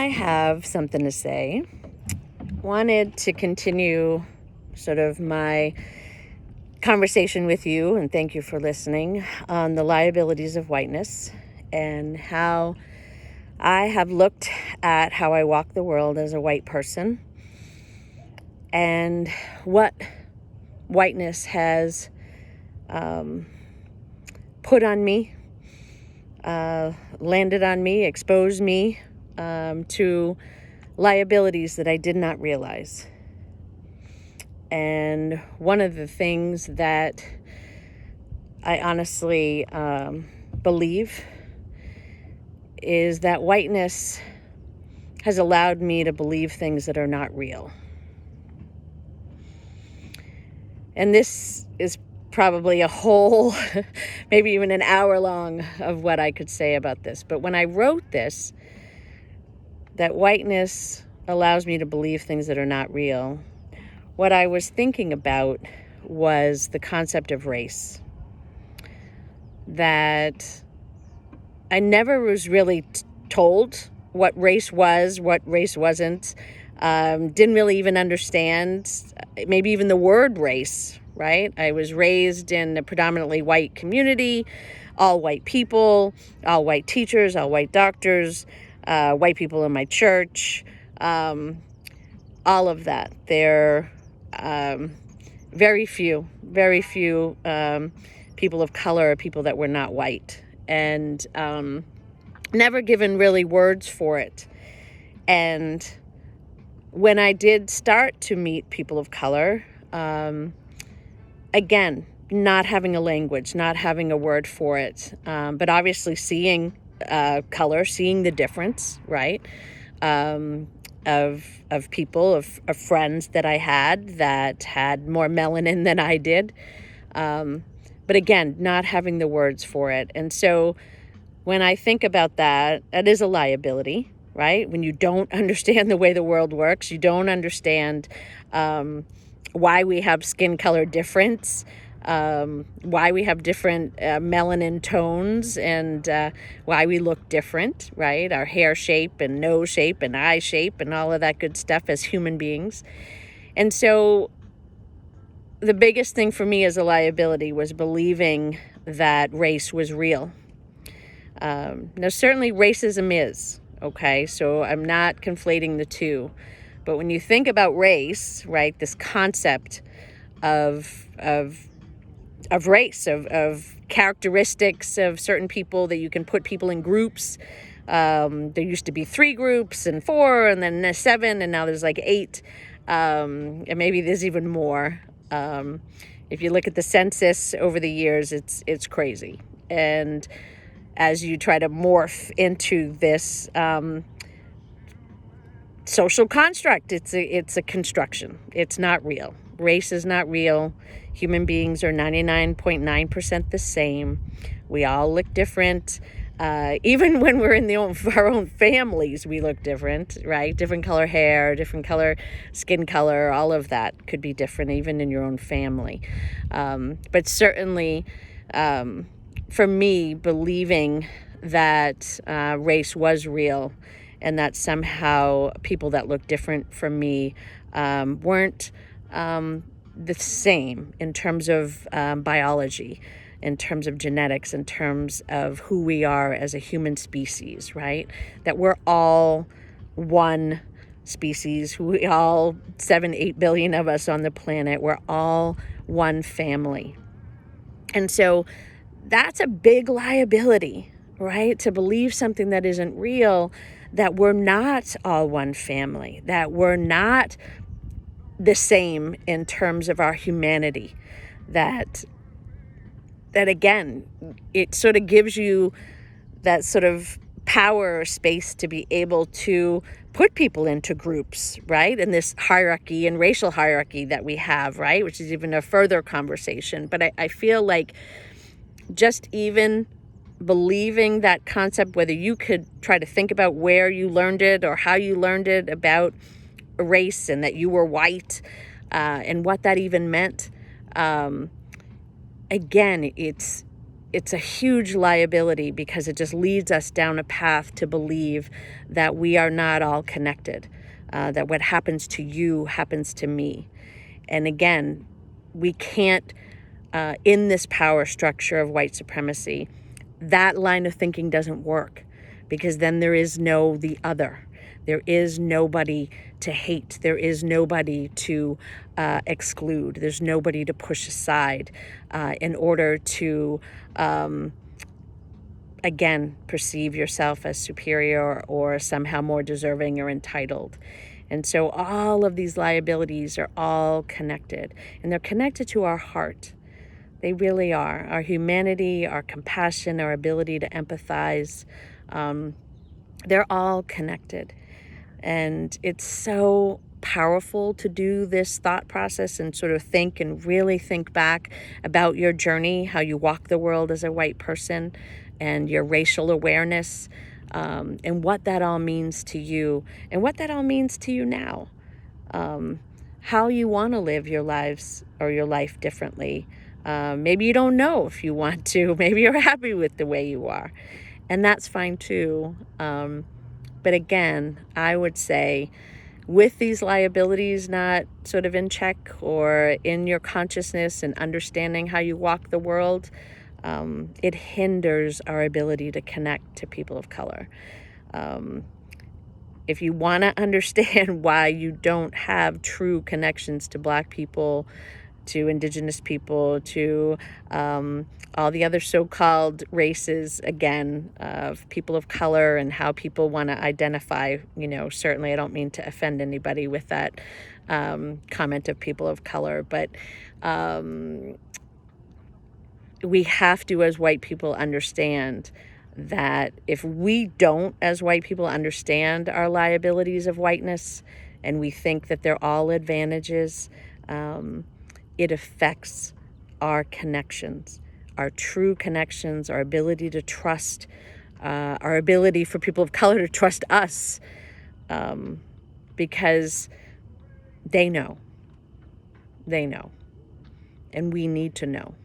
I have something to say. Wanted to continue sort of my conversation with you, and thank you for listening, on the liabilities of whiteness and how I have looked at how I walk the world as a white person and what whiteness has put on me, landed on me, exposed me to liabilities that I did not realize. And one of the things that I honestly believe is that whiteness has allowed me to believe things that are not real. And this is probably a whole, maybe even an hour long of what I could say about this. But when I wrote this, that whiteness allows me to believe things that are not real, what I was thinking about was the concept of race. That I never was really told what race was, what race wasn't. Didn't really even understand maybe even the word race, right? I was raised in a predominantly white community, all white people, all white teachers, all white doctors, white people in my church, all of that. There very few people of color, people that were not white, and never given really words for it. And when I did start to meet people of color, again, not having a language, not having a word for it, but obviously seeing color, seeing the difference, right? Of people, of friends that I had that had more melanin than I did. But again, not having the words for it. And so when I think about that, that is a liability, right? When you don't understand the way the world works, you don't understand why we have skin color difference, why we have different melanin tones, and why we look different, right? Our hair shape and nose shape and eye shape and all of that good stuff as human beings. And so the biggest thing for me as a liability was believing that race was real. Now, certainly racism is, okay? So I'm not conflating the two. But when you think about race, right, this concept of race, of characteristics of certain people, that you can put people in groups. There used to be 3 groups and 4 and then 7, and now there's like 8. And maybe there's even more. If you look at the census over the years, it's crazy. And as you try to morph into this social construct, it's a construction. It's not real. Race is not real. Human beings are 99.9% the same. We all look different. Even when we're in our own families, we look different, right? Different color hair, different color skin color, all of that could be different even in your own family. But certainly, for me, believing that race was real and that somehow people that look different from me weren't the same in terms of biology, in terms of genetics, in terms of who we are as a human species, right? That we're all one species, we all 7-8 billion of us on the planet, we're all one family. And so that's a big liability, right? To believe something that isn't real, that we're not all one family, that we're not the same in terms of our humanity, that again, it sort of gives you that sort of power or space to be able to put people into groups, right? And this hierarchy and racial hierarchy that we have, right? Which is even a further conversation. But I feel like just even believing that concept, whether you could try to think about where you learned it or how you learned it about race and that you were white and what that even meant. Again, it's it's a huge liability because it just leads us down a path to believe that we are not all connected, that what happens to you happens to me. And again, we can't, in this power structure of white supremacy, that line of thinking doesn't work, because then there is no the other. There is nobody to hate. There is nobody to exclude. There's nobody to push aside in order to, again, perceive yourself as superior or somehow more deserving or entitled. And so all of these liabilities are all connected, and they're connected to our heart. They really are. Our humanity, our compassion, our ability to empathize, they're all connected. And it's so powerful to do this thought process and sort of think and really think back about your journey, how you walk the world as a white person, and your racial awareness, and what that all means to you, and what that all means to you now. How you want to live your lives or your life differently. Maybe you don't know if you want to. Maybe you're happy with the way you are. And that's fine too. But again, I would say, with these liabilities not sort of in check or in your consciousness and understanding how you walk the world, it hinders our ability to connect to people of color. If you want to understand why you don't have true connections to Black people, to Indigenous people, to all the other so-called races, again, of people of color, and how people want to identify, certainly I don't mean to offend anybody with that comment of people of color, but we have to, as white people, understand that if we don't, as white people, understand our liabilities of whiteness, and we think that they're all advantages, it affects our connections, our true connections, our ability to trust, our ability for people of color to trust us, because they know, and we need to know.